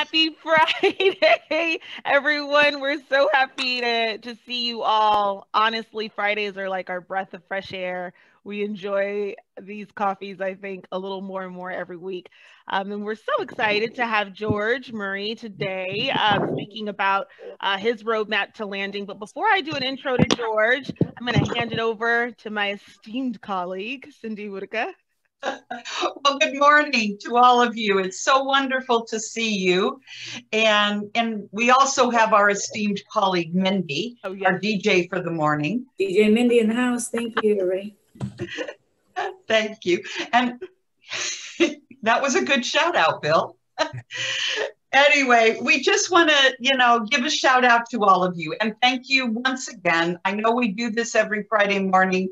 Happy Friday, everyone. We're so happy to see you all. Honestly, Fridays are like our breath of fresh air. We enjoy these coffees, I think, a little more and more every week. And we're so excited to have George Murray today speaking about his roadmap to landing. But before I do an intro to George, I'm going to hand it over to my esteemed colleague, Cindy Whitaker. Well, good morning to all of you. It's so wonderful to see you. And we also have our esteemed colleague, Mindy, our DJ for the morning. DJ Mindy in the house. Thank you, Ray. Thank you. And that was a good shout out, Bill. Anyway, we just want to, give a shout out to all of you. And thank you once again. I know we do this every Friday morning,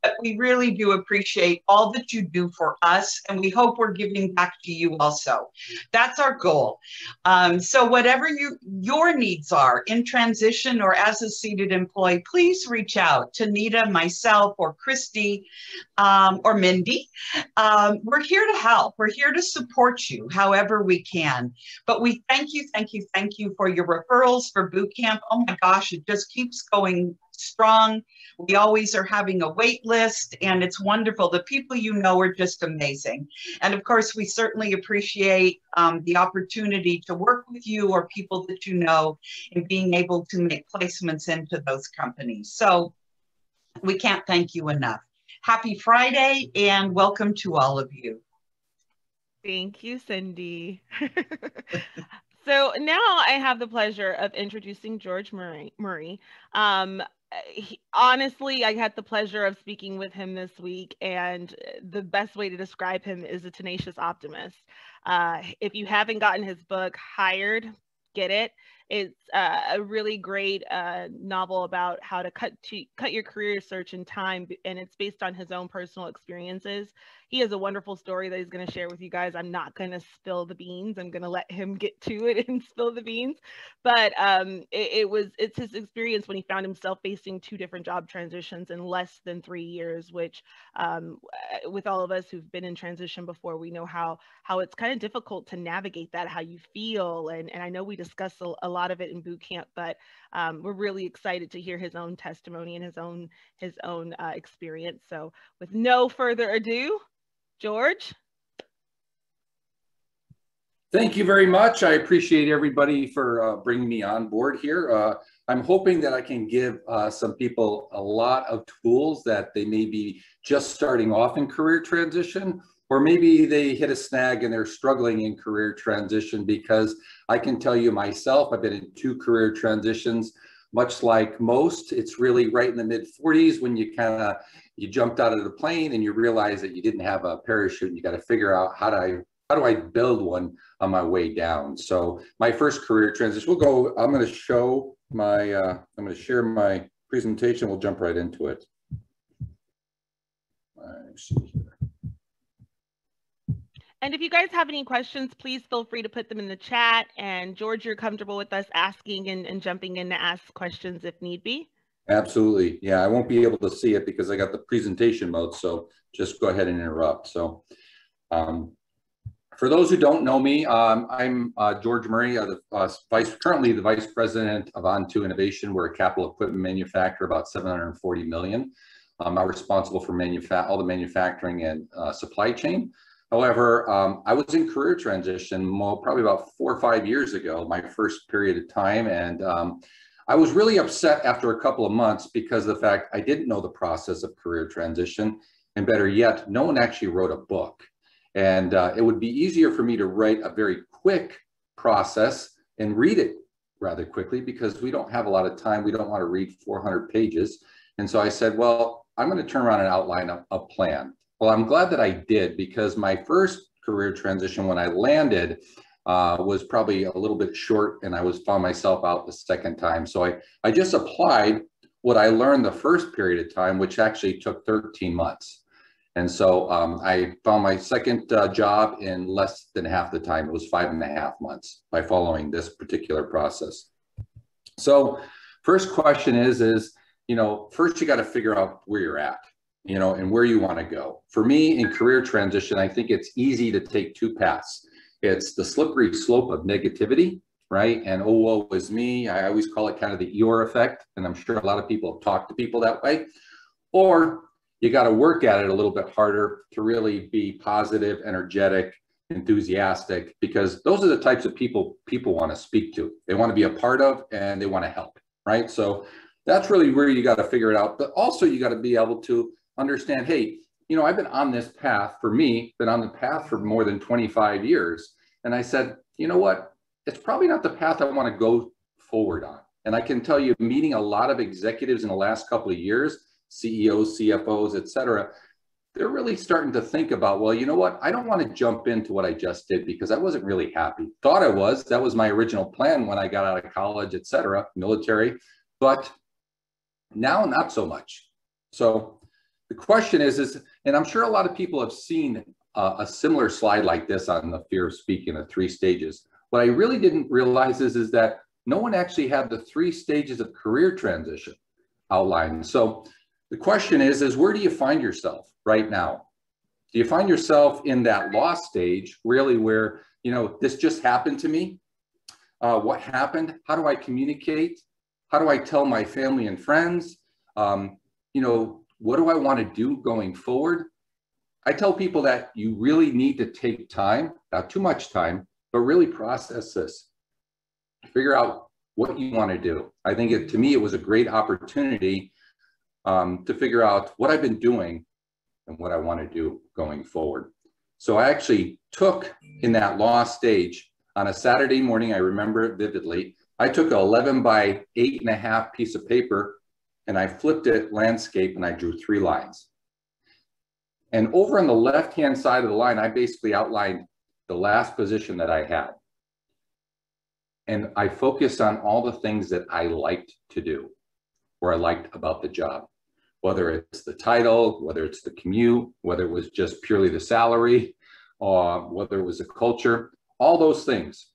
but we really do appreciate all that you do for us, and we hope we're giving back to you also. That's our goal. So whatever your needs are in transition or as a seated employee, please reach out to Nita, myself, or Christy, or Mindy. We're here to help. We're here to support you however we can. But we thank you for your referrals for boot camp. Oh my gosh, it just keeps going strong. We always are having a wait list, and it's wonderful. The people you know are just amazing. And of course, we certainly appreciate the opportunity to work with you or people that you know and being able to make placements into those companies. So we can't thank you enough. Happy Friday and welcome to all of you. Thank you, Cindy. So now I have the pleasure of introducing George Murray. Honestly, I had the pleasure of speaking with him this week, and the best way to describe him is a tenacious optimist. If you haven't gotten his book, Hired, get it. It's a really great novel about how to cut your career search in time, and it's based on his own personal experiences. He has a wonderful story that he's going to share with you guys. I'm not going to spill the beans. I'm going to let him get to it and spill the beans. But it's his experience when he found himself facing 2 different job transitions in less than 3 years, which with all of us who've been in transition before, we know how it's kind of difficult to navigate that, how you feel. And I know we discussed a lot of it in boot camp, but we're really excited to hear his own testimony and his own experience. So with no further ado, George. Thank you very much. I appreciate everybody for bringing me on board here. I'm hoping that I can give some people a lot of tools that they may be just starting off in career transition, or maybe they hit a snag and they're struggling in career transition, because I can tell you myself, I've been in 2 career transitions. Much like most, it's really right in the mid-40s when you jumped out of the plane and you realize that you didn't have a parachute, and you got to figure out how do I build one on my way down. So my first career transition, I'm going to show my, I'm going to share my presentation. We'll jump right into it. Let's see here. And if you guys have any questions, please feel free to put them in the chat. And George, you're comfortable with us asking and jumping in to ask questions if need be? Absolutely. Yeah, I won't be able to see it because I got the presentation mode. So just go ahead and interrupt. So for those who don't know me, I'm George Murray, currently the Vice President of On2 Innovation. We're a capital equipment manufacturer, about $740 million. I'm responsible for all the manufacturing and supply chain. However, I was in career transition probably about 4 or 5 years ago, my first period of time. And I was really upset after a couple of months because of the fact I didn't know the process of career transition. And better yet, no one actually wrote a book. And it would be easier for me to write a very quick process and read it rather quickly, because we don't have a lot of time. We don't want to read 400 pages. And so I said, well, I'm going to turn around and outline a plan. Well, I'm glad that I did, because my first career transition when I landed was probably a little bit short, and I found myself out the second time. So I just applied what I learned the first period of time, which actually took 13 months. And so I found my second job in less than half the time. It was 5.5 months by following this particular process. So first question is, first you got to figure out where you're at, and where you want to go. For me in career transition, I think it's easy to take 2 paths. It's the slippery slope of negativity, right? And oh, woe is me. I always call it kind of the Eeyore effect. And I'm sure a lot of people have talked to people that way. Or you got to work at it a little bit harder to really be positive, energetic, enthusiastic, because those are the types of people want to speak to. They want to be a part of, and they want to help, right? So that's really where you got to figure it out. But also you got to be able to understand, hey, you know, I've been on this path, for me, been on the path for more than 25 years. And I said, you know what? It's probably not the path I want to go forward on. And I can tell you, meeting a lot of executives in the last couple of years, CEOs, CFOs, et cetera, they're really starting to think about, well, you know what? I don't want to jump into what I just did because I wasn't really happy. Thought I was. That was my original plan when I got out of college, et cetera, military. But now, not so much. So the question is, and I'm sure a lot of people have seen a similar slide like this on the fear of speaking, the 3 stages. What I really didn't realize is that no one actually had the 3 stages of career transition outlined. So the question is where do you find yourself right now? Do you find yourself in that loss stage, really, where, you know, this just happened to me? What happened? How do I communicate? How do I tell my family and friends? You know, what do I want to do going forward? I tell people that you really need to take time, not too much time, but really process this. Figure out what you want to do. I think to me, it was a great opportunity to figure out what I've been doing and what I want to do going forward. So I actually took, in that loss stage, on a Saturday morning, I remember it vividly, I took an 11 by 8.5 piece of paper and I flipped it landscape and I drew 3 lines. And over on the left-hand side of the line, I basically outlined the last position that I had. And I focused on all the things that I liked to do, or I liked about the job, whether it's the title, whether it's the commute, whether it was just purely the salary, whether it was the culture, all those things.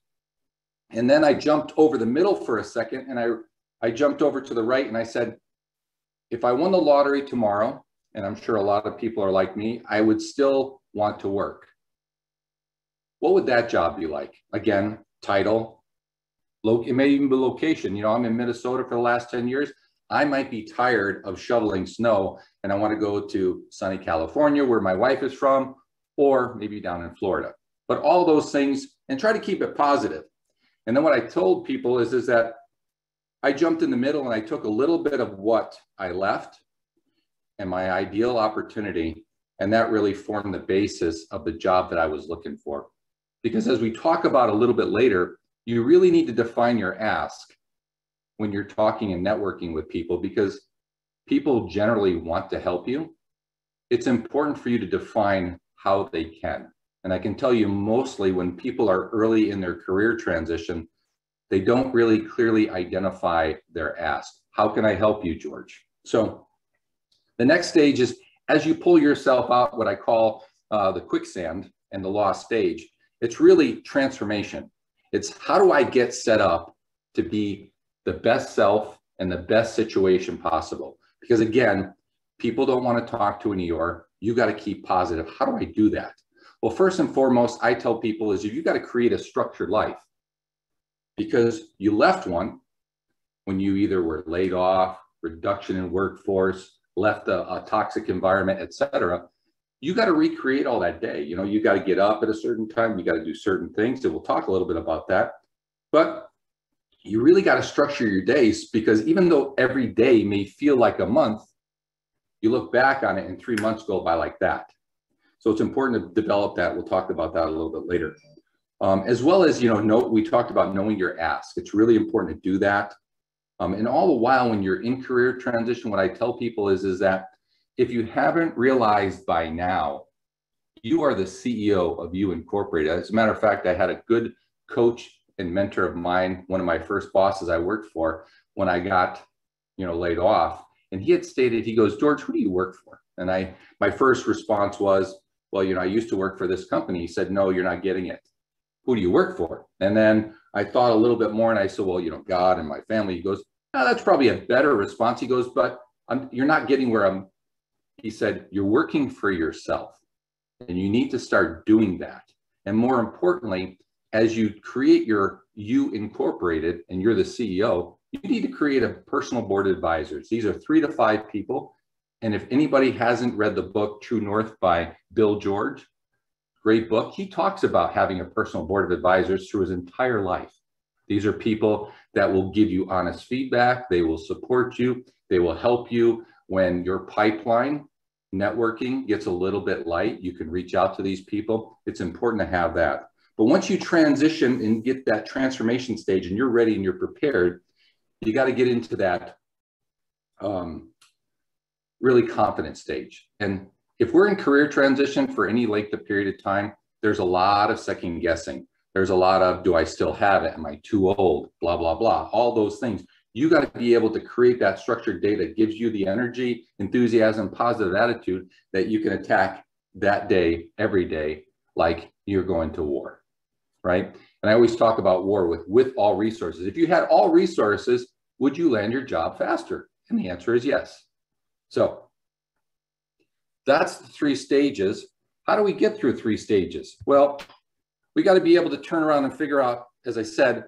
And then I jumped over the middle for a second, and I jumped over to the right, and I said, if I won the lottery tomorrow, and I'm sure a lot of people are like me, I would still want to work. What would that job be like? Again, title, it may even be location. You know, I'm in Minnesota for the last 10 years. I might be tired of shoveling snow and I want to go to sunny California where my wife is from, or maybe down in Florida. But all those things, and try to keep it positive. And then what I told people is that I jumped in the middle and I took a little bit of what I left and my ideal opportunity, and that really formed the basis of the job that I was looking for. Because as we talk about a little bit later, you really need to define your ask when you're talking and networking with people, because people generally want to help you. It's important for you to define how they can. And I can tell you, mostly when people are early in their career transition, they don't really clearly identify their ask. How can I help you, George? So the next stage is, as you pull yourself out, what I call the quicksand and the lost stage, it's really transformation. It's how do I get set up to be the best self and the best situation possible? Because again, people don't want to talk to an Eeyore. You got to keep positive. How do I do that? Well, first and foremost, I tell people is you got to create a structured life, because you left one when you either were laid off, reduction in workforce, left a toxic environment, et cetera. You got to recreate all that day. You know, you got to get up at a certain time. You got to do certain things. So we'll talk a little bit about that. But you really got to structure your days, because even though every day may feel like a month, you look back on it and 3 months go by like that. So it's important to develop that. We'll talk about that a little bit later. As well as, you know, we talked about knowing your ask. It's really important to do that. And all the while when you're in career transition, what I tell people is that if you haven't realized by now, you are the CEO of You Incorporated. As a matter of fact, I had a good coach and mentor of mine, one of my first bosses I worked for when I got, you know, laid off. And he had stated, he goes, George, who do you work for? And my first response was, well, you know, I used to work for this company. He said, no, you're not getting it. Who do you work for? And then I thought a little bit more and I said, well, you know, God and my family. He goes, no, that's probably a better response. He goes, but you're not getting where I'm. He said, you're working for yourself and you need to start doing that. And more importantly, as you create your You Incorporated and you're the CEO, you need to create a personal board of advisors. These are 3 to 5 people. And if anybody hasn't read the book True North by Bill George, great book, he talks about having a personal board of advisors through his entire life. These are people that will give you honest feedback. They will support you. They will help you when your pipeline networking gets a little bit light. You can reach out to these people. It's important to have that. But once you transition and get that transformation stage and you're ready and you're prepared, you got to get into that really confident stage. And if we're in career transition for any length of period of time, there's a lot of second guessing. There's a lot of, do I still have it? Am I too old? Blah, blah, blah, all those things. You got to be able to create that structured data that gives you the energy, enthusiasm, positive attitude that you can attack that day, every day, like you're going to war, right? And I always talk about war with all resources. If you had all resources, would you land your job faster? And the answer is yes. So that's the 3 stages. How do we get through 3 stages? Well, we got to be able to turn around and figure out, as I said,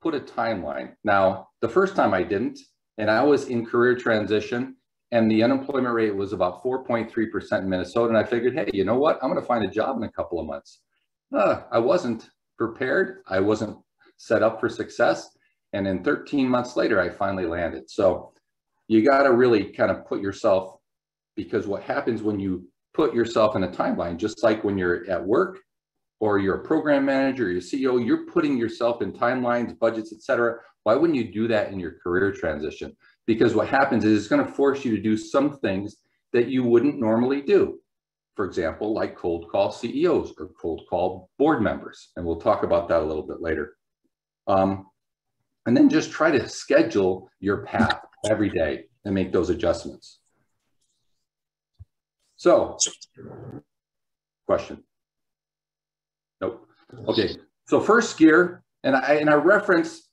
put a timeline. Now, the first time I didn't, and I was in career transition, and the unemployment rate was about 4.3% in Minnesota. And I figured, hey, you know what? I'm going to find a job in a couple of months. I wasn't prepared. I wasn't set up for success. And then 13 months later, I finally landed. So you got to really kind of put yourself, because what happens when you put yourself in a timeline, just like when you're at work or you're a program manager, you're a CEO, you're putting yourself in timelines, budgets, etc. Why wouldn't you do that in your career transition? Because what happens is it's going to force you to do some things that you wouldn't normally do. For example, like cold call CEOs or cold call board members. And we'll talk about that a little bit later. And then just try to schedule your path every day and make those adjustments. So, question? Nope. Okay. So first gear, and I reference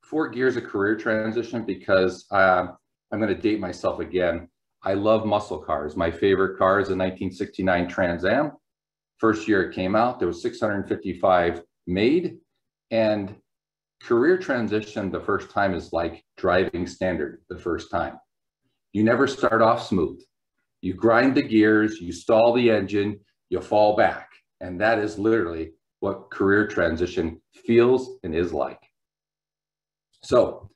4 gears of career transition because I'm going to date myself again. I love muscle cars. My favorite car is a 1969 Trans Am. First year it came out, there was 655 made, and career transition the first time is like driving standard the first time. You never start off smooth. You grind the gears, you stall the engine, you fall back. And that is literally what career transition feels and is like. So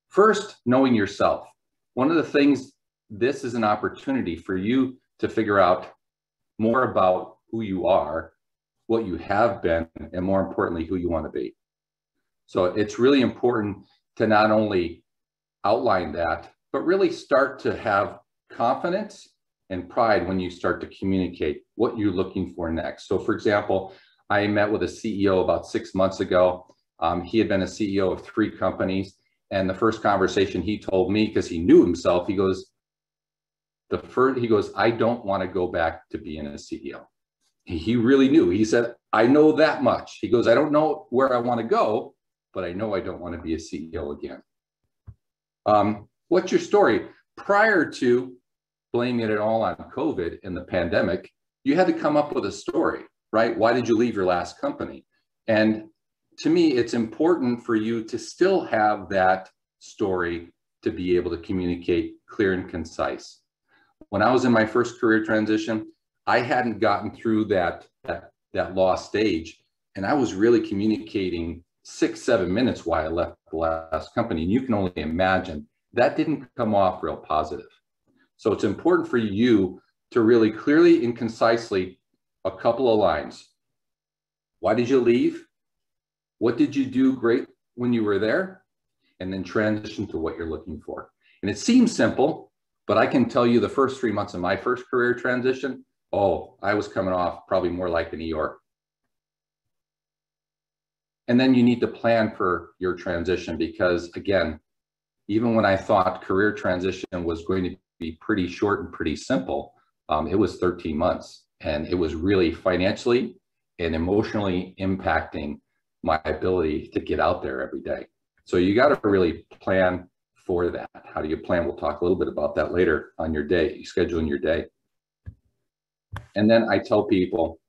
first, knowing yourself. One of the things, this is an opportunity for you to figure out more about who you are, what you have been, and more importantly, who you want to be. So it's really important to not only outline that, but really start to have confidence and pride when you start to communicate what you're looking for next. So for example, I met with a CEO about 6 months ago. He had been a CEO of 3 companies. And the first conversation he told me, because he knew himself, he goes, I don't want to go back to being a CEO. He really knew. He said, I know that much. He goes, I don't know where I want to go, but I know I don't want to be a CEO again. What's your story? Prior to blaming it all on COVID and the pandemic, you had to come up with a story, right? Why did you leave your last company? And to me, it's important for you to still have that story to be able to communicate clear and concise. When I was in my first career transition, I hadn't gotten through that lost stage, and I was really communicating 6-7 minutes why I left the last company. And you can only imagine that didn't come off real positive. So it's important for you to really clearly and concisely, a couple of lines. Why did you leave? What did you do great when you were there? And then transition to what you're looking for. And it seems simple, but I can tell you the first 3 months of my first career transition, I was coming off probably more like an Eeyore. And then you need to plan for your transition because, again, even when I thought career transition was going to be pretty short and pretty simple, it was 13 months. And it was really financially and emotionally impacting my ability to get out there every day. So you got to really plan for that. How do you plan? We'll talk a little bit about that later on your day, scheduling your day. And then I tell people,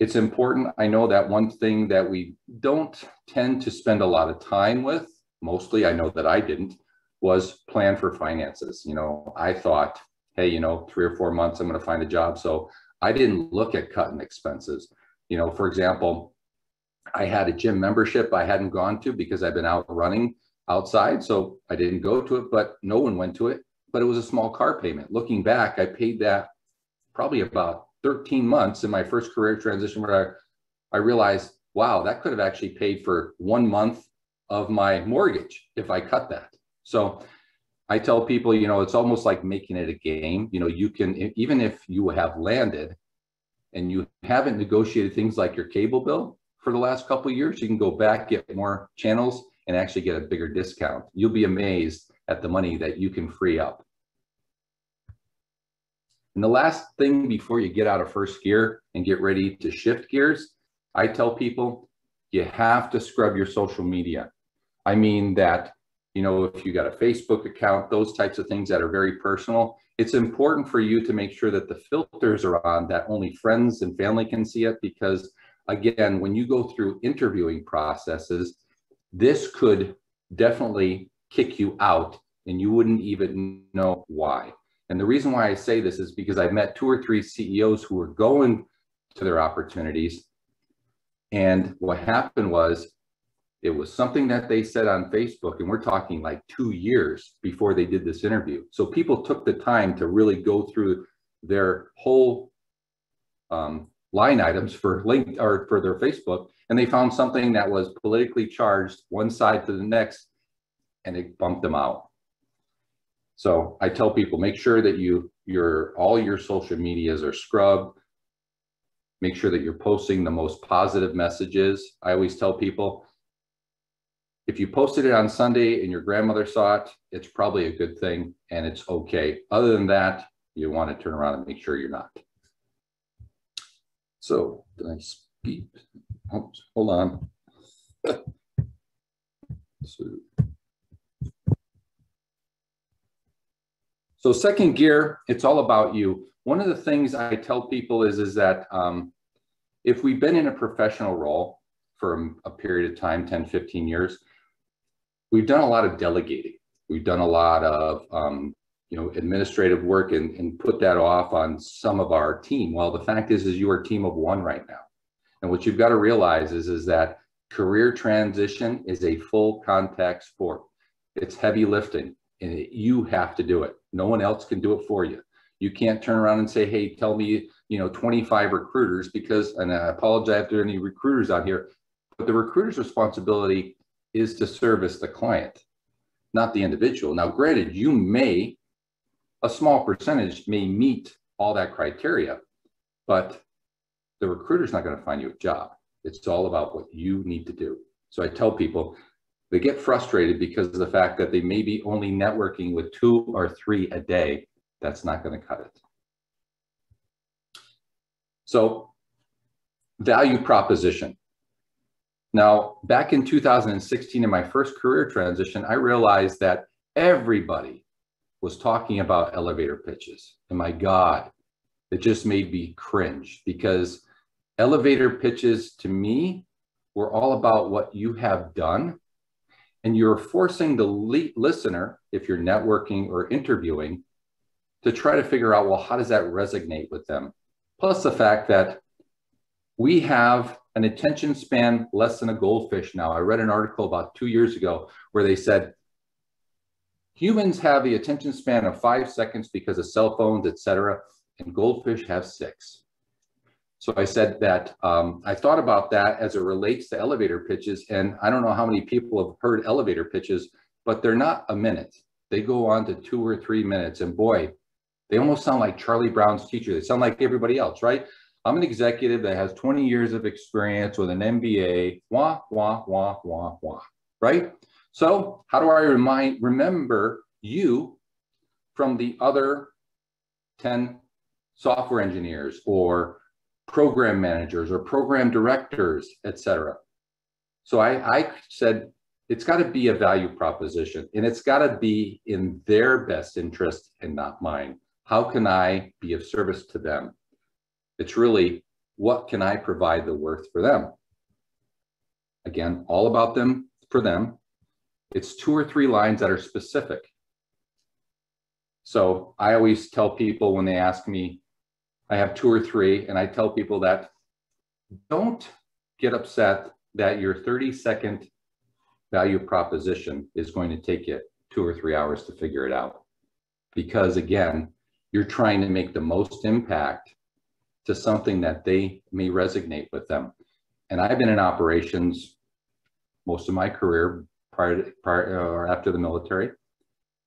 it's important. I know that one thing that we don't tend to spend a lot of time with, mostly I know that I didn't, was plan for finances. You know, I thought, hey, you know, 3 or 4 months, I'm going to find a job. So I didn't look at cutting expenses. You know, for example, I had a gym membership I hadn't gone to because I've been out running outside. So I didn't go to it, but no one went to it. But it was a small car payment. Looking back, I paid that probably about 13 months in my first career transition, where I realized, wow, that could have actually paid for 1 month of my mortgage if I cut that. So I tell people, you know, it's almost like making it a game. You know, you can, even if you have landed and you haven't negotiated things like your cable bill for the last couple of years, you can go back, get more channels, and actually get a bigger discount. You'll be amazed at the money that you can free up. And the last thing before you get out of first gear and get ready to shift gears, I tell people you have to scrub your social media. I mean that, you know, if you got a Facebook account, those types of things that are very personal, it's important for you to make sure that the filters are on, that only friends and family can see it. Because again, when you go through interviewing processes, this could definitely kick you out and you wouldn't even know why. And the reason why I say this is because I've met 2 or 3 CEOs who were going to their opportunities. And what happened was, it was something that they said on Facebook, and we're talking like 2 years before they did this interview. So people took the time to really go through their whole line items for link or for their Facebook, and they found something that was politically charged one side to the next, and it bumped them out. So I tell people, make sure that all your social medias are scrubbed. Make sure that you're posting the most positive messages. I always tell people, if you posted it on Sunday and your grandmother saw it, it's probably a good thing and it's okay. Other than that, you want to turn around and make sure you're not. So, did I speak? Oops, hold on. So second gear, it's all about you. One of the things I tell people is that if we've been in a professional role for a period of time, 10, 15 years, we've done a lot of delegating. We've done a lot of administrative work and put that off on some of our team. Well, the fact is you are a team of 1 right now. And what you've got to realize is that career transition is a full contact sport. It's heavy lifting, and you have to do it. No one else can do it for you. You can't turn around and say, hey, tell me, 25 recruiters, because, and I apologize if there are any recruiters out here, but the recruiter's responsibility is to service the client, not the individual. Now, granted, a small percentage may meet all that criteria, but the recruiter's not going to find you a job. It's all about what you need to do. So I tell people, they get frustrated because of the fact that they may be only networking with 2 or 3 a day. That's not going to cut it. So, value proposition. Now, back in 2016, in my first career transition, I realized that everybody was talking about elevator pitches. And my God, it just made me cringe, because elevator pitches to me were all about what you have done. And you're forcing the listener, if you're networking or interviewing, to try to figure out, well, how does that resonate with them? Plus the fact that we have an attention span less than a goldfish now. I read an article about 2 years ago where they said humans have the attention span of 5 seconds because of cell phones, etc., and goldfish have 6. So I said that I thought about that as it relates to elevator pitches, and I don't know how many people have heard elevator pitches, but they're not a minute. They go on to 2 or 3 minutes, and boy, they almost sound like Charlie Brown's teacher. They sound like everybody else, right? I'm an executive that has 20 years of experience with an MBA, wah, wah, wah, wah, wah, right? So how do I remember you from the other 10 software engineers or program managers or program directors, etc.? So I said, it's got to be a value proposition, and it's got to be in their best interest and not mine. How can I be of service to them? It's really what can I provide the worth for them? Again, all about them, for them. It's 2 or 3 lines that are specific. So I always tell people when they ask me, I have 2 or 3, and I tell people that don't get upset that your 30-second value proposition is going to take you 2 or 3 hours to figure it out. Because again, you're trying to make the most impact to something that they may resonate with them. And I've been in operations most of my career prior or after the military.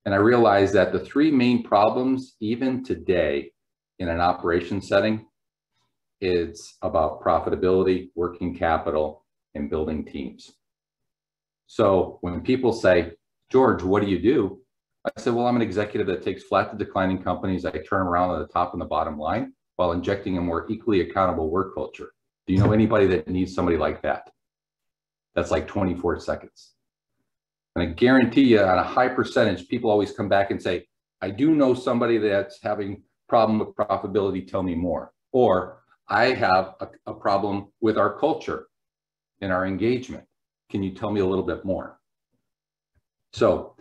And I realized that the 3 main problems, even today in an operation setting, it's about profitability, working capital, and building teams. So when people say, George, what do you do? I said, well, I'm an executive that takes flat to declining companies. I turn around on the top and the bottom line while injecting a more equally accountable work culture. Do you know anybody that needs somebody like that? That's like 24 seconds. And I guarantee you on a high percentage, people always come back and say, I do know somebody that's having a problem with profitability, tell me more. Or I have a problem with our culture and our engagement. Can you tell me a little bit more? So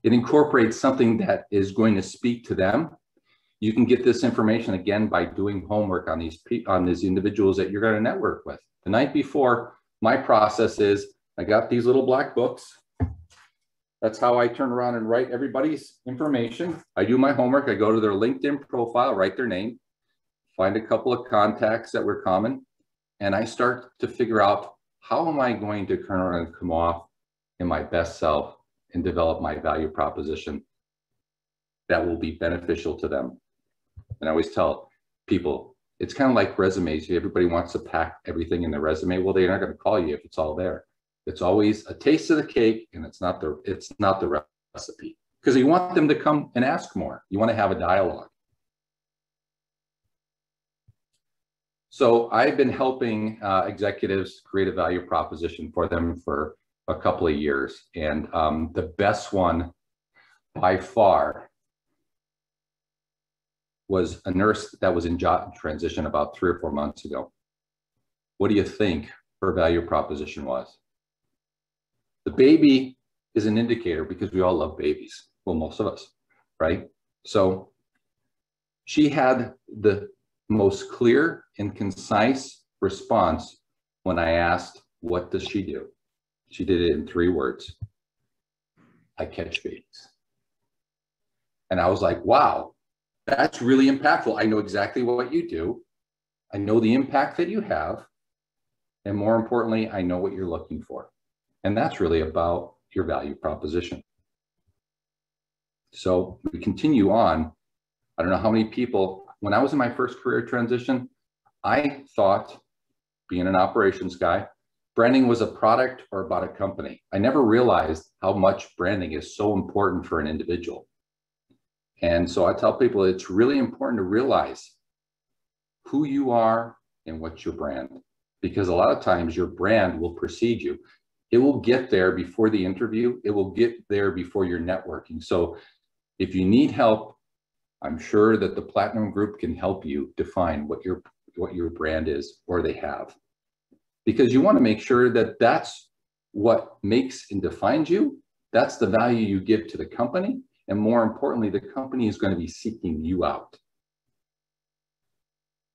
it incorporates something that is going to speak to them. You can get this information again by doing homework on these individuals that you're going to network with. The night before, my process is I got these little black books. That's how I turn around and write everybody's information. I do my homework. I go to their LinkedIn profile, write their name, find a couple of contacts that were common, and I start to figure out how am I going to turn around and come off in my best self and develop my value proposition that will be beneficial to them. And I always tell people, it's kind of like resumes. Everybody wants to pack everything in their resume. Well, they're not going to call you if it's all there. It's always a taste of the cake, and it's not the recipe, because you want them to come and ask more. You want to have a dialogue. So I've been helping executives create a value proposition for them for a couple of years, and the best one by far was a nurse that was in job transition about 3 or 4 months ago. What do you think her value proposition was? The baby is an indicator because we all love babies. Well, most of us, right? So she had the most clear and concise response when I asked, what does she do? She did it in 3 words. I catch babies. And I was like, wow, that's really impactful. I know exactly what you do. I know the impact that you have. And more importantly, I know what you're looking for. And that's really about your value proposition. So we continue on. I don't know how many people, when I was in my first career transition, I thought, being an operations guy, branding was a product or about a company. I never realized how much branding is so important for an individual. And so I tell people it's really important to realize who you are and what's your brand. Because a lot of times your brand will precede you. It will get there before the interview. It will get there before you're networking. So if you need help, I'm sure that the Platinum Group can help you define what your brand is, or they have. Because you want to make sure that that's what makes and defines you. That's the value you give to the company. And more importantly, the company is going to be seeking you out.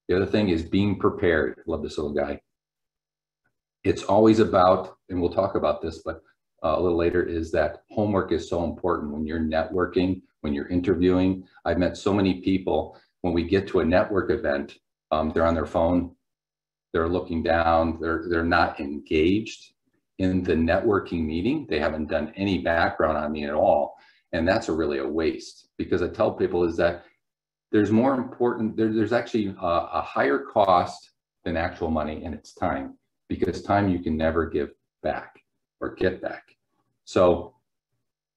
The other thing is being prepared. Love this little guy. It's always about, and we'll talk about this, but a little later, is that homework is so important when you're networking, when you're interviewing. I've met so many people, when we get to a network event, they're on their phone, they're looking down, they're not engaged in the networking meeting. They haven't done any background on me at all. And that's really a waste, because I tell people is that there's more important, there's actually a higher cost than actual money, and it's time. Because time you can never give back or get back. So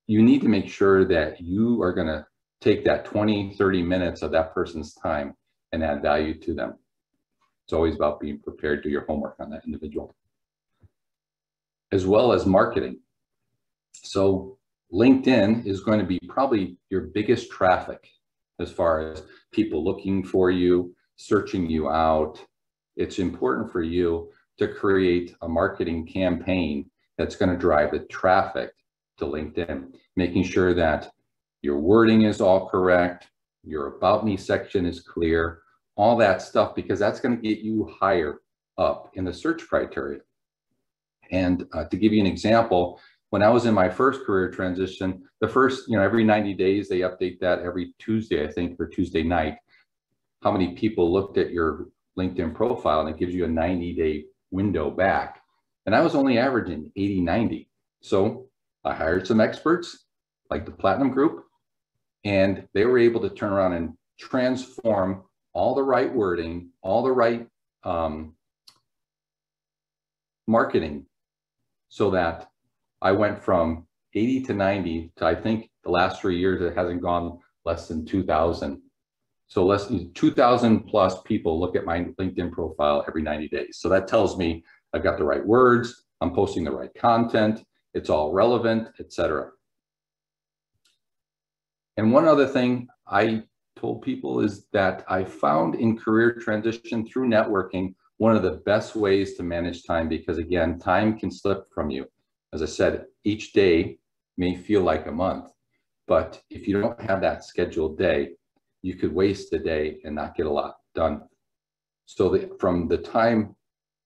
you need to make sure that you are going to take that 20, 30 minutes of that person's time and add value to them. It's always about being prepared, do your homework on that individual. As well as marketing. So LinkedIn is going to be probably your biggest traffic as far as people looking for you, searching you out. it's important for you to create a marketing campaign that's going to drive the traffic to LinkedIn, making sure that your wording is all correct, your About Me section is clear, all that stuff, because that's going to get you higher up in the search criteria. And to give you an example, when I was in my first career transition, the first, every 90 days, they update that every Tuesday, I think, or Tuesday night, how many people looked at your LinkedIn profile, and it gives you a 90-day window back. And I was only averaging 80, 90. So I hired some experts like the Platinum Group, and they were able to turn around and transform all the right wording, all the right marketing, so that I went from 80 to 90 to, I think the last 3 years, it hasn't gone less than 2,000. So less than 2,000 plus people look at my LinkedIn profile every 90 days. So that tells me I've got the right words, I'm posting the right content, it's all relevant, etc. And one other thing I told people is that I found in career transition through networking, one of the best ways to manage time, because again, time can slip from you. As I said, each day may feel like a month, but if you don't have that scheduled day, you could waste a day and not get a lot done. So from the time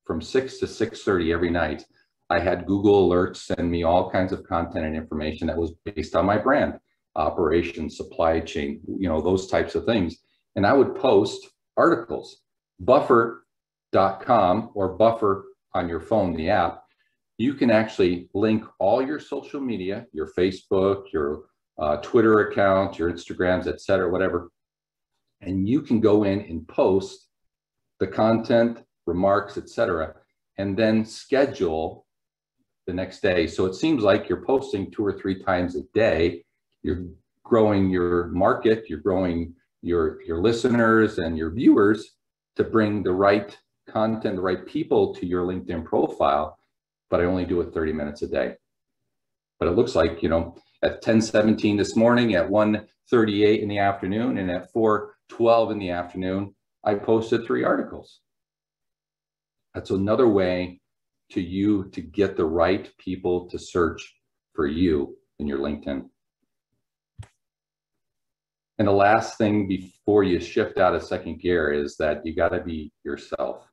from 6 to 6:30 every night, I had Google alerts send me all kinds of content and information that was based on my brand, operations, supply chain, those types of things. And I would post articles. Buffer.com or Buffer on your phone, the app, you can actually link all your social media, your Facebook, your Twitter account, your Instagrams, etc., whatever. And you can go in and post the content, remarks, etc., and then schedule the next day. So it seems like you're posting 2 or 3 times a day. You're growing your market, you're growing your listeners and your viewers to bring the right content, the right people to your LinkedIn profile. But I only do it 30 minutes a day. But it looks like, at 10:17 this morning, at 1:38 in the afternoon, and at 4:12 in the afternoon, I posted 3 articles. That's another way to get the right people to search for you in your LinkedIn. And the last thing before you shift out of second gear is that you got to be yourself.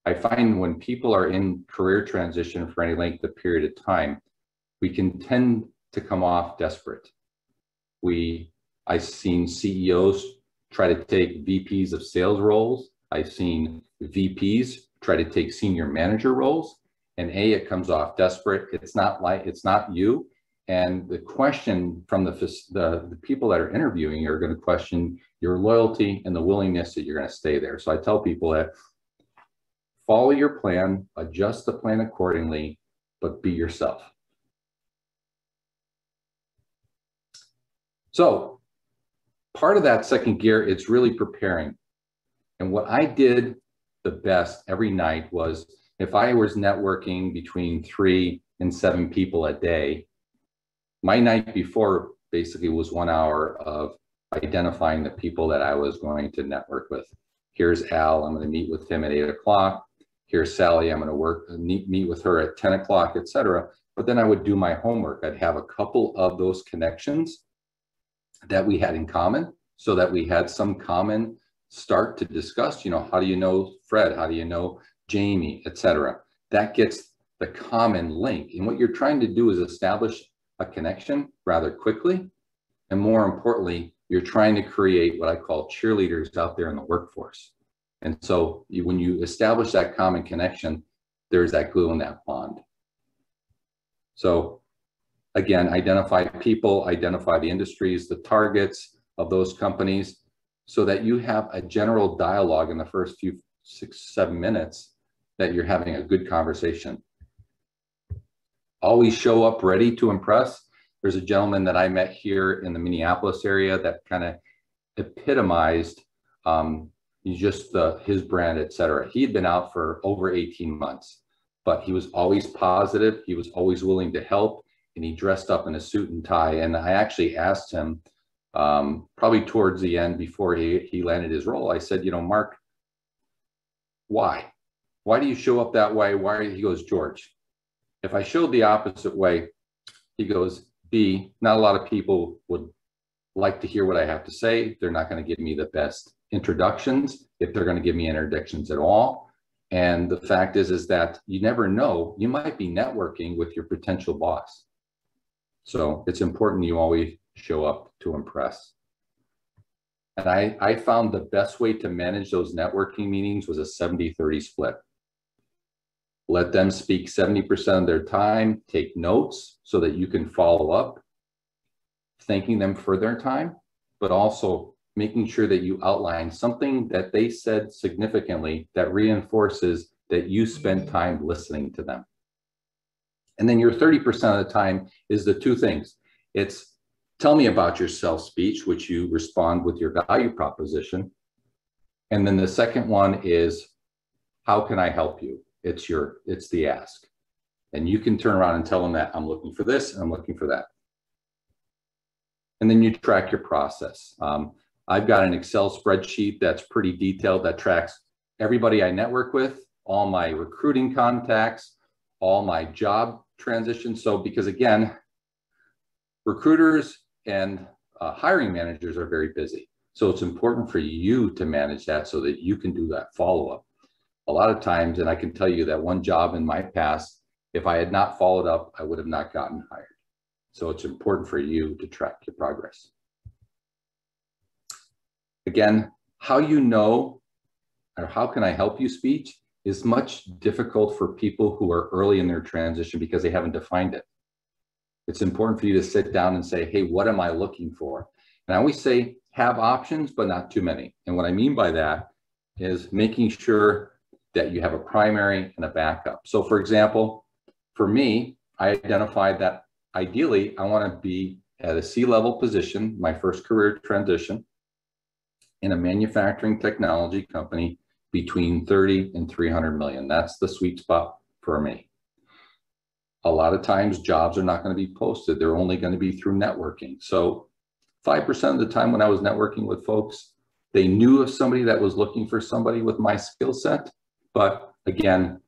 I find when people are in career transition for any length of period of time, we can tend to come off desperate. I've seen CEOs try to take VPs of sales roles. I've seen VPs try to take senior manager roles, and it comes off desperate. It's not you. And the question from the people that are interviewing are going to question your loyalty and the willingness that you're going to stay there. So I tell people that follow your plan, adjust the plan accordingly, but be yourself. So part of that second gear, it's really preparing. And what I did the best every night was, if I was networking between 3 and 7 people a day, my night before basically was 1 hour of identifying the people that I was going to network with. Here's Al, I'm going to meet with him at 8 o'clock. Here's Sally, I'm going to meet with her at 10 o'clock, etc. But then I would do my homework. I'd have a couple of those connections that we had in common, so that we had some common start to discuss, how do you know Fred? How do you know Jamie, etc. That gets the common link. And what you're trying to do is establish a connection rather quickly. And more importantly, you're trying to create what I call cheerleaders out there in the workforce. And so when you establish that common connection, there's that glue in that bond. So again, identify people, identify the industries, the targets of those companies, so that you have a general dialogue in the first few 6-7 minutes that you're having a good conversation. Always show up ready to impress. There's a gentleman that I met here in the Minneapolis area that kind of epitomized his brand, etc. He had been out for over 18 months, but he was always positive. He was always willing to help, and he dressed up in a suit and tie. And I actually asked him, probably towards the end before he landed his role, I said, Mark, why? Why do you show up that way? Why? He goes, George, if I showed the opposite way, he goes, B, not a lot of people would like to hear what I have to say. They're not going to give me the best introductions, if they're going to give me introductions at all. And the fact is that you never know, you might be networking with your potential boss. So it's important you always show up to impress. And I found the best way to manage those networking meetings was a 70-30 split. Let them speak 70% of their time, take notes so that you can follow up, thanking them for their time, but also making sure that you outline something that they said significantly that reinforces that you spend time listening to them. And then your 30% of the time is the two things. It's tell me about yourself speech, which you respond with your value proposition. And then the second one is, how can I help you? It's the ask. And you can turn around and tell them that I'm looking for this and I'm looking for that. And then you track your process. I've got an Excel spreadsheet that's pretty detailed that tracks everybody I network with, all my recruiting contacts, all my job transitions. So because again, recruiters and hiring managers are very busy. So it's important for you to manage that so that you can do that follow-up. A lot of times, and I can tell you that one job in my past, if I had not followed up, I would have not gotten hired. So it's important for you to track your progress. Again, how you know, or how can I help you speech is much difficult for people who are early in their transition because they haven't defined it. It's important for you to sit down and say, hey, what am I looking for? And I always say, have options, but not too many. And what I mean by that is making sure that you have a primary and a backup. So for example, for me, I identified that ideally, I want to be at a C-level position, my first career transition, in a manufacturing technology company between 30 and 300 million. That's the sweet spot for me. A lot of times jobs are not going to be posted. They're only going to be through networking. So 5% of the time when I was networking with folks, they knew of somebody that was looking for somebody with my skill set. But again,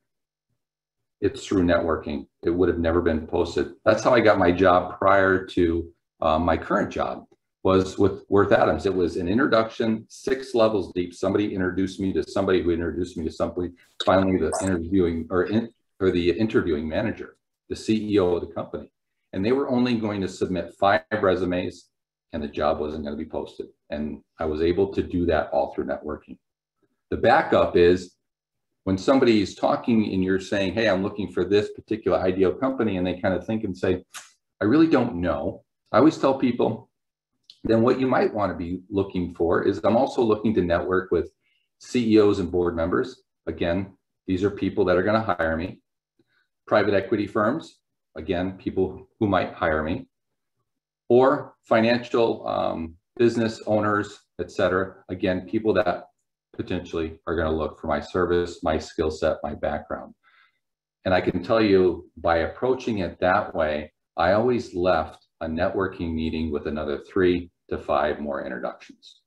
it's through networking. It would have never been posted. That's how I got my job prior to my current job, was with Worth Adams. It was an introduction, 6 levels deep. Somebody introduced me to somebody who introduced me to somebody. Finally, the interviewing the interviewing manager, the CEO of the company. And they were only going to submit 5 resumes and the job wasn't going to be posted. And I was able to do that all through networking. The backup is when somebody is talking and you're saying, hey, I'm looking for this particular ideal company, and they kind of think and say, I really don't know. I always tell people, then what you might want to be looking for is I'm also looking to network with CEOs and board members. Again, these are people that are going to hire me. Private equity firms, again, people who might hire me, or financial business owners, et cetera. Again, people that potentially are going to look for my service, my skill set, my background. And I can tell you, by approaching it that way, I always left a networking meeting with another 3 to 5 more introductions.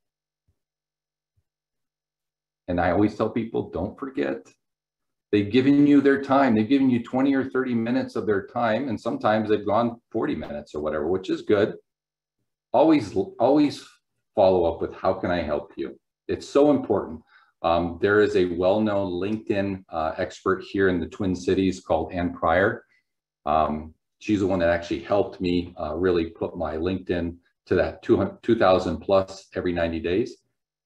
And I always tell people, don't forget, they've given you their time. They've given you 20 or 30 minutes of their time. And sometimes they've gone 40 minutes or whatever, which is good. Always follow up with, how can I help you? It's so important. There is a well-known LinkedIn expert here in the Twin Cities called Ann Pryor. She's the one that actually helped me really put my LinkedIn to that 2,000 plus every 90 days.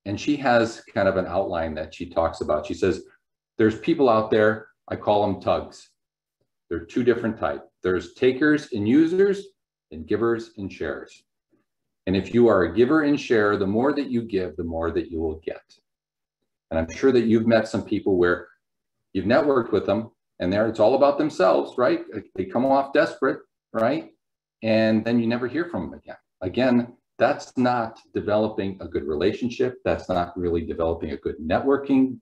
And she has kind of an outline that she talks about. She says, there's people out there, I call them tugs. There are 2 different types. There's takers and users and givers and sharers. And if you are a giver and sharer, the more that you give, the more that you will get. And I'm sure that you've met some people where you've networked with them and it's all about themselves, right? They come off desperate, right? And then you never hear from them again. Again, that's not developing a good relationship. That's not really developing a good networking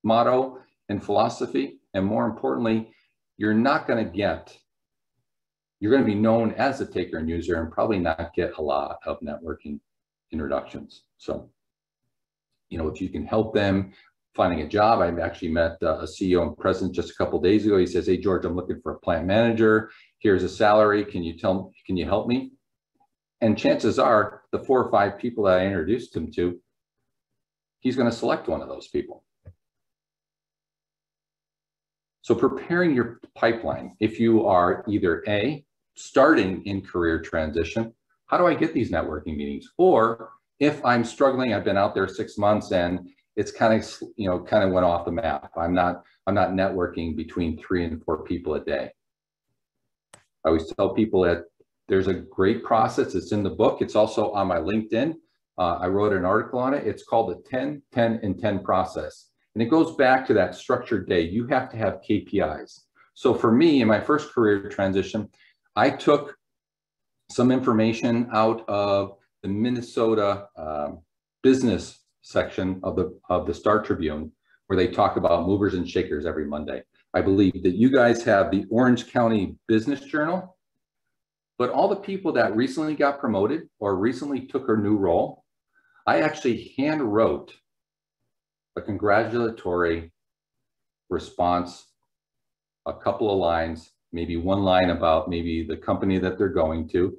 motto and philosophy. And more importantly, you're going to be known as a taker and user and probably not get a lot of networking introductions. So, if you can help them finding a job. I actually met a CEO and president just a couple of days ago. He says, "Hey, George, I'm looking for a plant manager. Here's a salary. Can you help me?" And chances are the 4 or 5 people that I introduced him to, he's going to select one of those people. So preparing your pipeline, if you are either A, starting in career transition, how do I get these networking meetings? Or if I'm struggling, I've been out there 6 months and it's kind of went off the map. I'm not networking between 3 and 4 people a day. I always tell people that there's a great process. It's in the book. It's also on my LinkedIn. I wrote an article on it. It's called the 10, 10, and 10 process. And it goes back to that structured day. You have to have KPIs. So for me, in my first career transition, I took some information out of the Minnesota business section of the Star Tribune, where they talk about movers and shakers every Monday. I believe that you guys have the Orange County Business Journal, but all the people that recently got promoted or recently took a new role, I actually hand wrote a congratulatory response, a couple of lines, maybe one line about maybe the company that they're going to.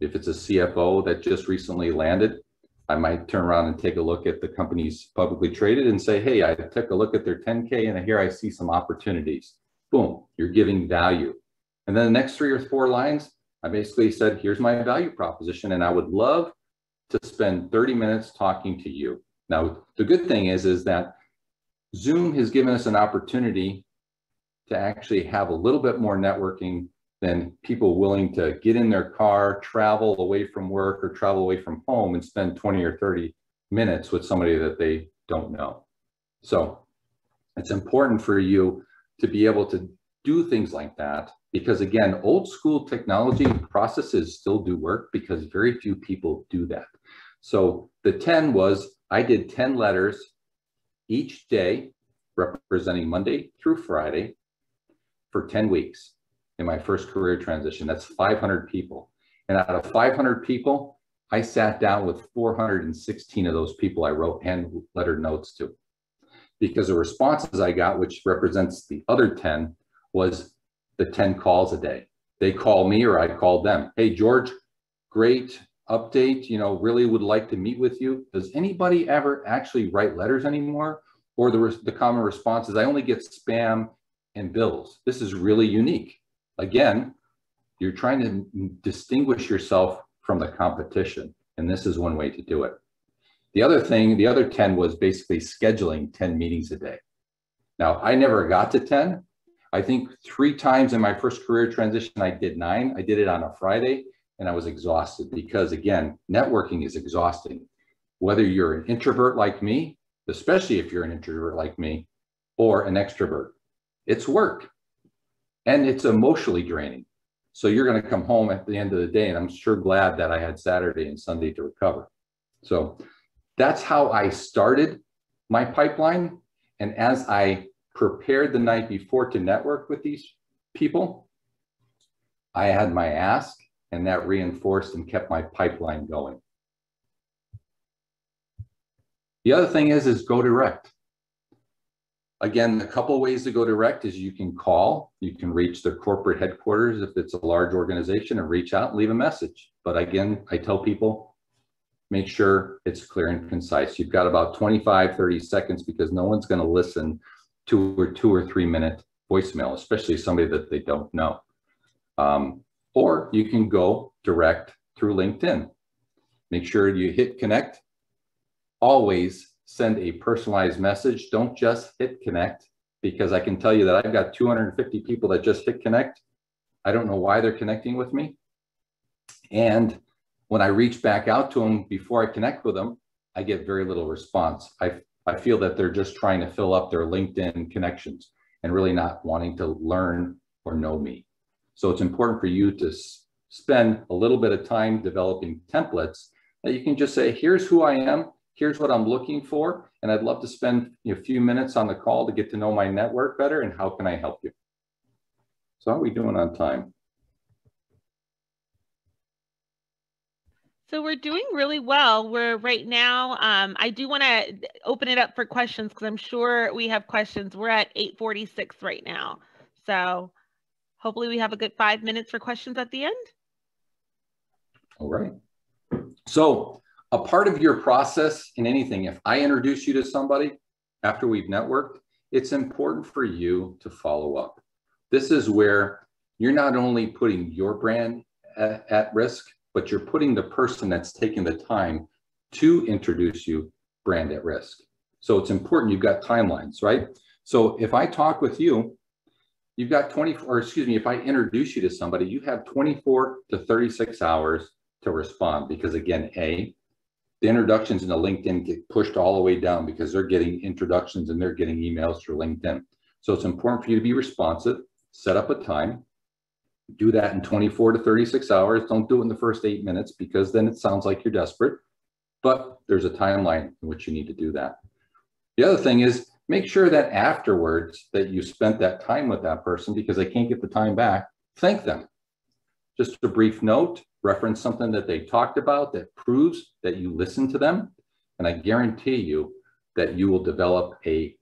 If it's a CFO that just recently landed, I might turn around and take a look at the companies publicly traded and say, "Hey, I took a look at their 10K and here I see some opportunities." Boom, you're giving value. And then the next 3 or 4 lines, I basically said, "Here's my value proposition, and I would love to spend 30 minutes talking to you." Now, the good thing is that Zoom has given us an opportunity to actually have a little bit more networking than people willing to get in their car, travel away from work or travel away from home and spend 20 or 30 minutes with somebody that they don't know. So it's important for you to be able to do things like that, because again, old school technology processes still do work because very few people do that. So the 10 was, I did 10 letters each day representing Monday through Friday for 10 weeks in my first career transition. That's 500 people. And out of 500 people, I sat down with 416 of those people I wrote hand lettered notes to, because the responses I got, which represents the other 10, was the 10 calls a day. They call me or I call them. "Hey, George, great update, really would like to meet with you." Does anybody ever actually write letters anymore? Or the common response is, "I only get spam and bills." This is really unique. Again, you're trying to distinguish yourself from the competition, and this is one way to do it. The other 10 was basically scheduling 10 meetings a day. Now, I never got to 10. I think 3 times in my first career transition, I did 9. I did it on a Friday, and I was exhausted because, again, networking is exhausting. Whether you're an introvert like me, especially if you're an introvert like me, or an extrovert, it's work. And it's emotionally draining. So you're going to come home at the end of the day, and I'm sure glad that I had Saturday and Sunday to recover. So that's how I started my pipeline. And as I prepared the night before to network with these people, I had my ask, and that reinforced and kept my pipeline going. The other thing is go direct. Again, a couple of ways to go direct is you can call, you can reach their corporate headquarters if it's a large organization, and reach out and leave a message. But again, I tell people, make sure it's clear and concise. You've got about 25, 30 seconds because no one's going to listen to a 2 or 3 minute voicemail, especially somebody that they don't know. Or you can go direct through LinkedIn. Make sure you hit connect. Always send a personalized message. Don't just hit connect, because I can tell you that I've got 250 people that just hit connect. I don't know why they're connecting with me. And when I reach back out to them before I connect with them, I get very little response. I feel that they're just trying to fill up their LinkedIn connections and really not wanting to learn or know me. So it's important for you to spend a little bit of time developing templates that you can just say, here's who I am, here's what I'm looking for, and I'd love to spend a few minutes on the call to get to know my network better, and how can I help you? So how are we doing on time? So we're doing really well. We're right now, I do want to open it up for questions because I'm sure we have questions. We're at 8:46 right now. So hopefully we have a good 5 minutes for questions at the end. All right. So a part of your process in anything, if I introduce you to somebody after we've networked, it's important for you to follow up. This is where you're not only putting your brand at risk, but you're putting the person that's taking the time to introduce you brand at risk. So it's important you've got timelines, right? So if I talk with you, you've got if I introduce you to somebody, you have 24 to 36 hours to respond, because again, the introductions into LinkedIn get pushed all the way down because they're getting introductions and they're getting emails through LinkedIn. So it's important for you to be responsive, set up a time, do that in 24 to 36 hours. Don't do it in the first 8 minutes because then it sounds like you're desperate, but there's a timeline in which you need to do that. The other thing is make sure that afterwards that you spent that time with that person, because they can't get the time back, thank them. Just a brief note, reference something that they talked about that proves that you listen to them. And I guarantee you that you will develop a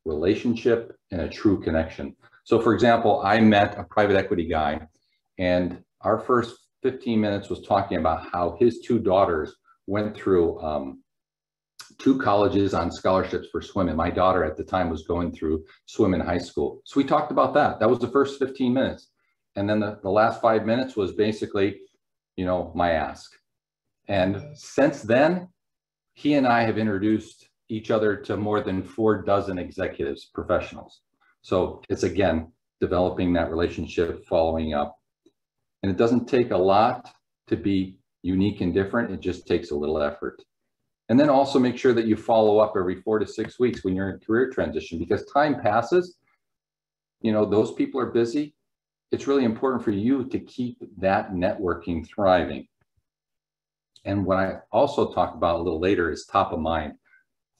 relationship and a true connection. So for example, I met a private equity guy, and our first 15 minutes was talking about how his two daughters went through 2 colleges on scholarships for swimming. My daughter at the time was going through swim in high school. So we talked about that. That was the first 15 minutes. And then the last 5 minutes was basically, my ask. And since then, he and I have introduced each other to more than 4 dozen executives, professionals. So it's, again, developing that relationship, following up. And it doesn't take a lot to be unique and different. It just takes a little effort. And then also make sure that you follow up every 4 to 6 weeks when you're in career transition, because time passes. Those people are busy. It's really important for you to keep that networking thriving. And what I also talk about a little later is top of mind.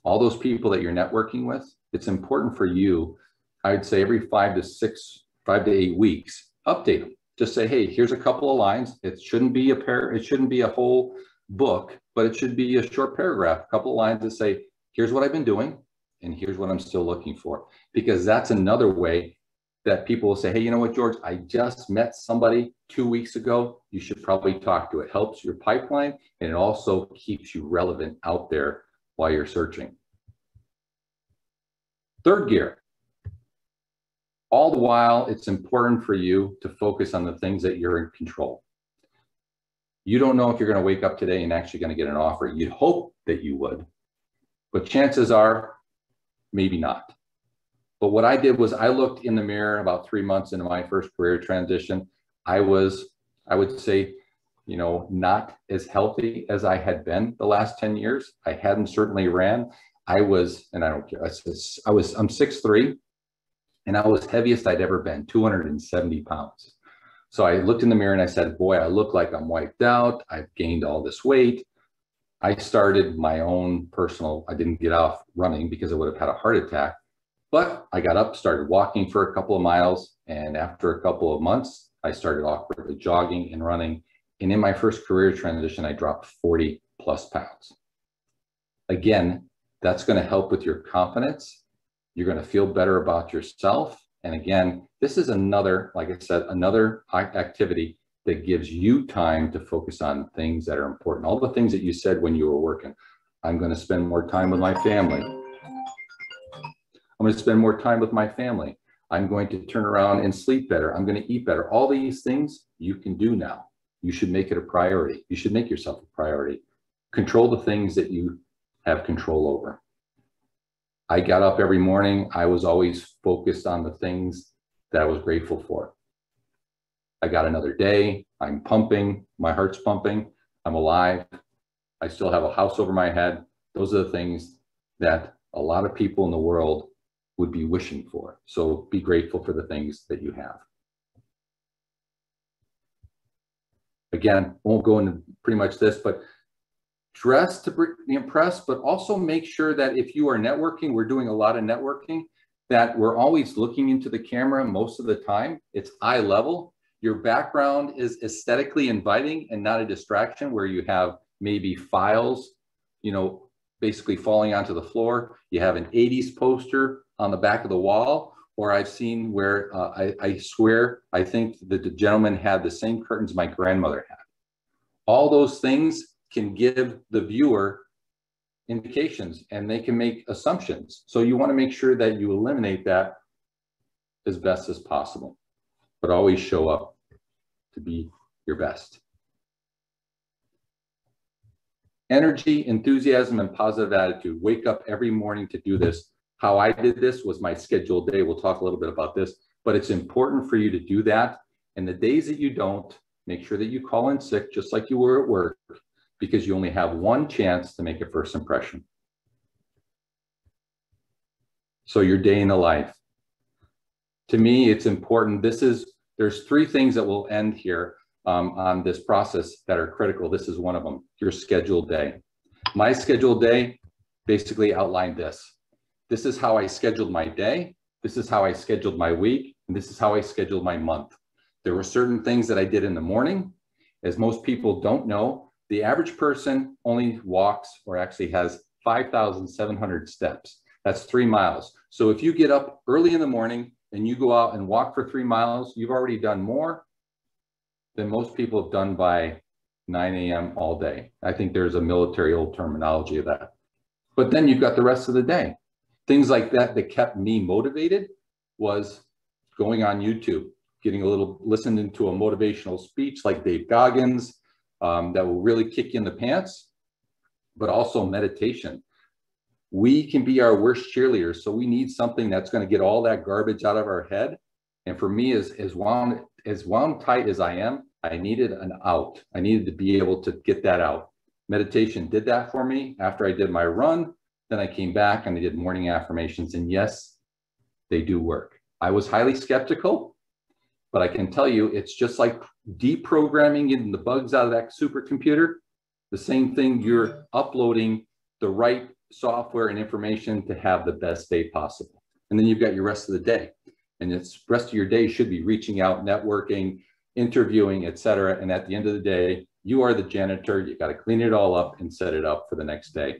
All those people that you're networking with, it's important for you, I'd say every 5 to 8 weeks, update them. Just say, hey, here's a couple of lines. It shouldn't be a whole book, but it should be a short paragraph, a couple of lines that say, here's what I've been doing, and here's what I'm still looking for. Because that's another way that people will say, hey, you know what, George, I just met somebody 2 weeks ago. You should probably talk to. It helps your pipeline, and it also keeps you relevant out there while you're searching. Third gear. All the while, it's important for you to focus on the things that you're in control. You don't know if you're going to wake up today and actually going to get an offer. You'd hope that you would, but chances are maybe not. But what I did was I looked in the mirror about 3 months into my first career transition. I would say, not as healthy as I had been the last 10 years. I hadn't certainly ran. I'm 6'3", and I was heaviest I'd ever been, 270 pounds. So I looked in the mirror and I said, boy, I look like I'm wiped out. I've gained all this weight. I started my own I didn't get off running because I would have had a heart attack, but I got up, started walking for a couple of miles. And after a couple of months, I started awkwardly jogging and running. And in my first career transition, I dropped 40 plus pounds. Again, that's going to help with your confidence. You're going to feel better about yourself. And again, this is another, like I said, another activity that gives you time to focus on things that are important. All the things that you said when you were working. I'm going to spend more time with my family. I'm going to spend more time with my family. I'm going to turn around and sleep better. I'm going to eat better. All these things you can do now. You should make it a priority. You should make yourself a priority. Control the things that you have control over. I got up every morning. I was always focused on the things that I was grateful for. I got another day. I'm pumping. My heart's pumping. I'm alive. I still have a house over my head. Those are the things that a lot of people in the world would be wishing for. So be grateful for the things that you have. Again, won't go into pretty much this, but dress to be impressed, but also make sure that if you are networking, we're doing a lot of networking, that we're always looking into the camera most of the time. It's eye level. your background is aesthetically inviting and not a distraction where you have maybe files, you know, basically falling onto the floor. You have an 80s poster on the back of the wall, or I've seen where I swear, I think that the gentleman had the same curtains my grandmother had. All those things can give the viewer indications and they can make assumptions. So you want to make sure that you eliminate that as best as possible, but always show up to be your best. Energy, enthusiasm, and positive attitude. Wake up every morning to do this. How I did this was my scheduled day. We'll talk a little bit about this, but it's important for you to do that. And the days that you don't, make sure that you call in sick just like you were at work, because you only have one chance to make a first impression. So your day in the life. To me, it's important. There's three things that will end here on this process that are critical. This is one of them, your scheduled day. My scheduled day basically outlined this. This is how I scheduled my day. This is how I scheduled my week. And this is how I scheduled my month. There were certain things that I did in the morning. As most people don't know, the average person only walks or actually has 5,700 steps. That's 3 miles. So if you get up early in the morning and you go out and walk for 3 miles, you've already done more than most people have done by 9 a.m. all day. I think there's a military old terminology of that. But then you've got the rest of the day. Things like that that kept me motivated was going on YouTube, listening to a motivational speech like Dave Goggins, that will really kick you in the pants, but also meditation. We can be our worst cheerleaders, so we need something that's going to get all that garbage out of our head. And for me, as wound tight as I am, I needed an out. I needed to be able to get that out. Meditation did that for me. After I did my run, then I came back and I did morning affirmations. And yes, they do work. I was highly skeptical, but I can tell you, it's just like deprogramming getting the bugs out of that supercomputer. The same thing, you're uploading the right software and information to have the best day possible. And then you've got your rest of the day. And the rest of your day should be reaching out, networking, interviewing, etc. And at the end of the day, you are the janitor. You got to clean it all up and set it up for the next day.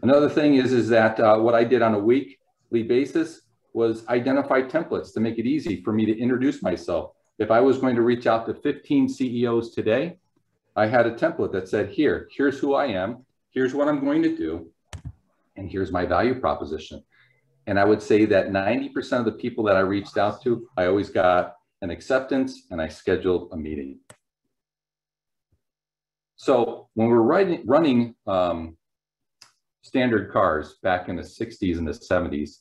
Another thing is that what I did on a weekly basis was identify templates to make it easy for me to introduce myself. If I was going to reach out to 15 CEOs today, I had a template that said, here's who I am, here's what I'm going to do, and here's my value proposition. And I would say that 90% of the people that I reached out to, I always got an acceptance and I scheduled a meeting. So when we're running standard cars back in the 60s and the 70s,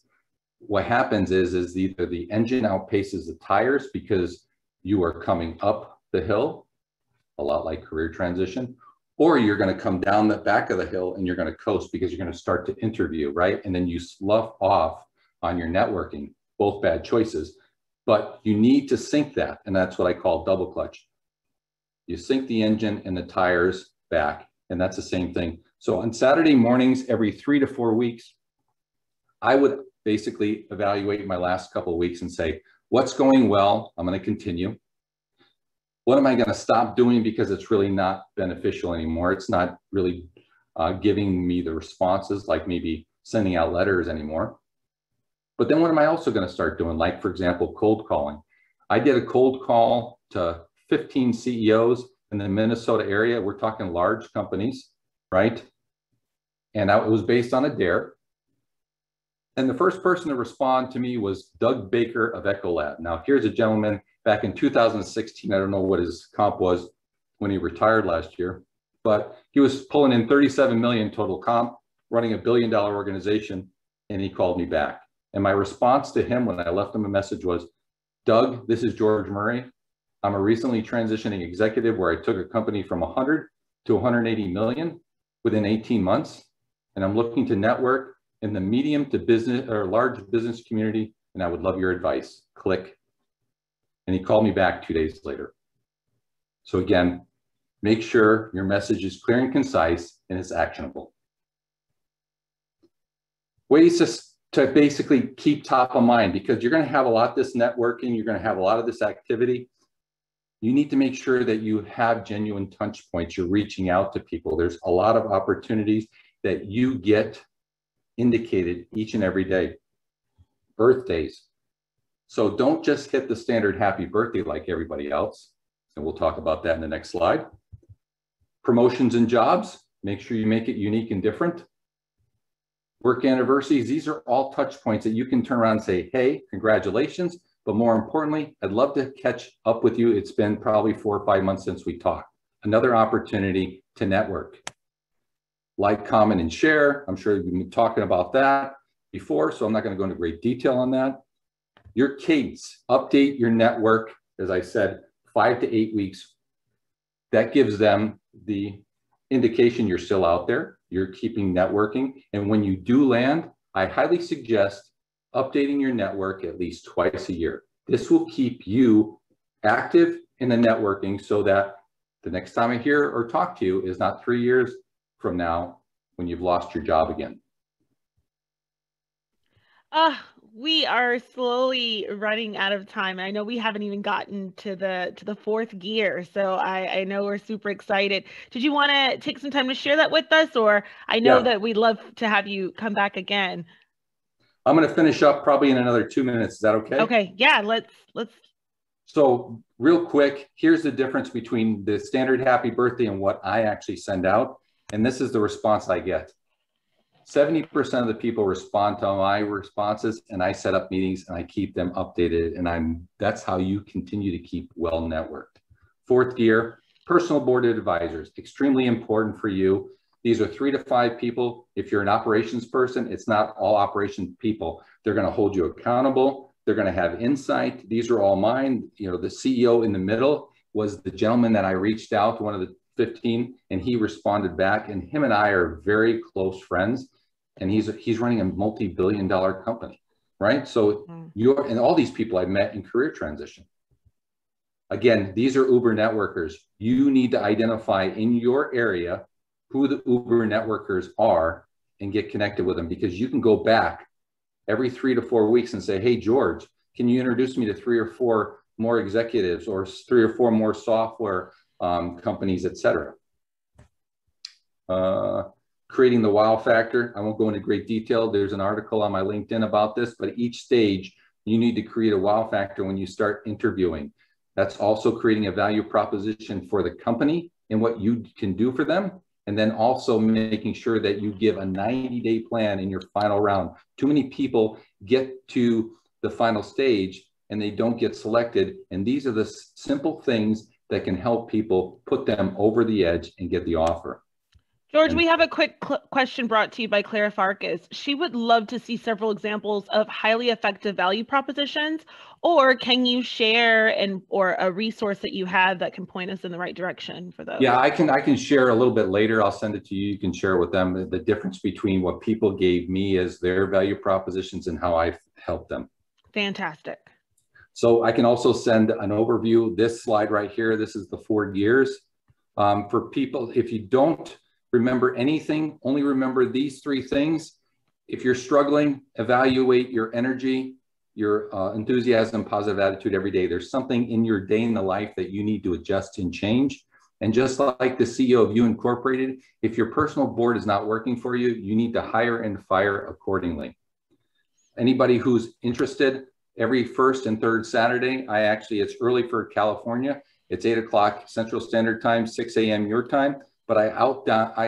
what happens is either the engine outpaces the tires because you are coming up the hill, a lot like career transition, or you're going to come down the back of the hill and you're going to coast because you're going to start to interview, right? And then you slough off on your networking, both bad choices, but you need to sync that. And that's what I call double clutch. You sync the engine and the tires back, and that's the same thing. So on Saturday mornings, every 3 to 4 weeks, I would basically evaluate my last couple of weeks and say, what's going well? I'm going to continue. What am I going to stop doing because it's really not beneficial anymore? It's not really giving me the responses, like maybe sending out letters anymore. But then what am I also going to start doing? Like, for example, cold calling. I did a cold call to 15 CEOs in the Minnesota area. We're talking large companies, right? And it was based on a dare. And the first person to respond to me was Doug Baker of Ecolab. Now, here's a gentleman back in 2016. I don't know what his comp was when he retired last year, but he was pulling in 37 million total comp, running $1 billion organization, and he called me back. And my response to him when I left him a message was, Doug, this is George Murray. I'm a recently transitioning executive where I took a company from 100 to 180 million within 18 months. And I'm looking to network in the medium to business or large business community, and I would love your advice. Click. And he called me back 2 days later. So again, make sure your message is clear and concise and it's actionable. Ways to to basically keep top of mind, because you're going to have a lot of this networking, you're going to have a lot of this activity. You need to make sure that you have genuine touch points. You're reaching out to people. There's a lot of opportunities that you get indicated each and every day. Birthdays. So don't just hit the standard happy birthday like everybody else. And we'll talk about that in the next slide. Promotions and jobs. Make sure you make it unique and different. Work anniversaries. These are all touch points that you can turn around and say, hey, congratulations. But more importantly, I'd love to catch up with you. It's been probably 4 or 5 months since we talked. Another opportunity to network. Like, comment, and share. I'm sure we've been talking about that before, so I'm not going to go into great detail on that. Your cadence, update your network, as I said, 5 to 8 weeks. That gives them the indication you're still out there, you're keeping networking. And when you do land, I highly suggest updating your network at least twice a year. This will keep you active in the networking so that the next time I hear or talk to you is not 3 years from now when you've lost your job again. We are slowly running out of time. I know we haven't even gotten to the fourth gear, so I know we're super excited. Did you want to take some time to share that with us, or I know that we'd love to have you come back again. I'm going to finish up probably in another 2 minutes. Is that okay? Okay. Yeah. Let's. So real quick, here's the difference between the standard happy birthday and what I actually send out. And this is the response I get. 70% of the people respond to my responses, and I set up meetings and I keep them updated. And that's how you continue to keep well networked. Fourth gear, personal board advisors, extremely important for you. These are 3 to 5 people. If you're an operations person, it's not all operations people. They're going to hold you accountable. They're going to have insight. These are all mine. You know, the CEO in the middle was the gentleman that I reached out to, one of the 15, and he responded back. And him and I are very close friends. And he's running a multi-billion-dollar company, right? So and all these people I met in career transition. Again, these are Uber networkers. You need to identify in your area who the Uber networkers are and get connected with them, because you can go back every 3 to 4 weeks and say, hey, George, can you introduce me to 3 or 4 more executives or 3 or 4 more software companies, et cetera. Creating the wow factor. I won't go into great detail. There's an article on my LinkedIn about this, but each stage you need to create a wow factor when you start interviewing. That's also creating a value proposition for the company and what you can do for them. And then also making sure that you give a 90-day plan in your final round. Too many people get to the final stage and they don't get selected. And these are the simple things that can help people put them over the edge and get the offer. George, we have a quick question brought to you by Clara Farkas. She would love to see several examples of highly effective value propositions, or can you share or a resource that you have that can point us in the right direction for those? Yeah, I can share a little bit later. I'll send it to you. You can share with them the difference between what people gave me as their value propositions and how I've helped them. Fantastic. So I can also send an overview. This slide right here, this is the 4 gears. For people, if you don't remember anything, only remember these 3 things. If you're struggling, evaluate your energy, your enthusiasm, positive attitude every day. There's something in your day in the life that you need to adjust and change. And just like the CEO of You Incorporated, if your personal board is not working for you, you need to hire and fire accordingly. Anybody who's interested, every first and third Saturday, it's early for California. It's 8 o'clock Central Standard Time, 6 a.m. your time. But I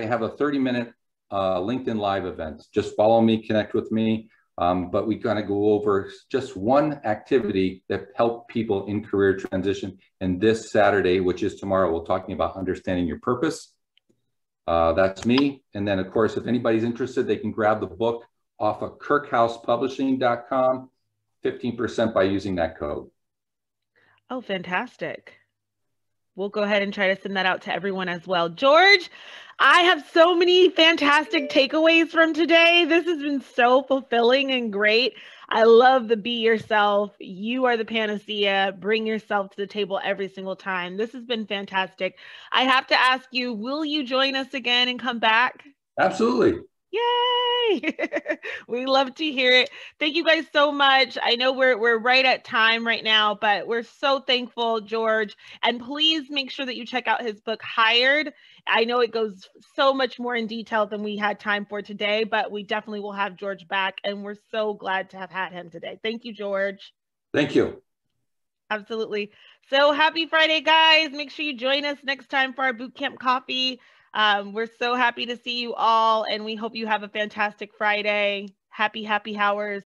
have a 30-minute LinkedIn Live event. Just follow me, connect with me. But we kind of go over just one activity that helped people in career transition. And this Saturday, which is tomorrow, we're talking about understanding your purpose. That's me. And then, of course, if anybody's interested, they can grab the book off of kirkhousepublishing.com, 15% by using that code. Oh, fantastic. We'll go ahead and try to send that out to everyone as well. George, I have so many fantastic takeaways from today. This has been so fulfilling and great. I love the be yourself. You are the panacea. Bring yourself to the table every single time. This has been fantastic. I have to ask you, will you join us again and come back? Absolutely. Yay! We love to hear it. Thank you guys so much. I know we're right at time right now, but we're so thankful, George. And please make sure that you check out his book, Hired. I know it goes so much more in detail than we had time for today, but we definitely will have George back, and we're so glad to have had him today. Thank you, George. Thank you. Absolutely. So happy Friday, guys. Make sure you join us next time for our boot camp coffee. We're so happy to see you all, and we hope you have a fantastic Friday. Happy, happy hours.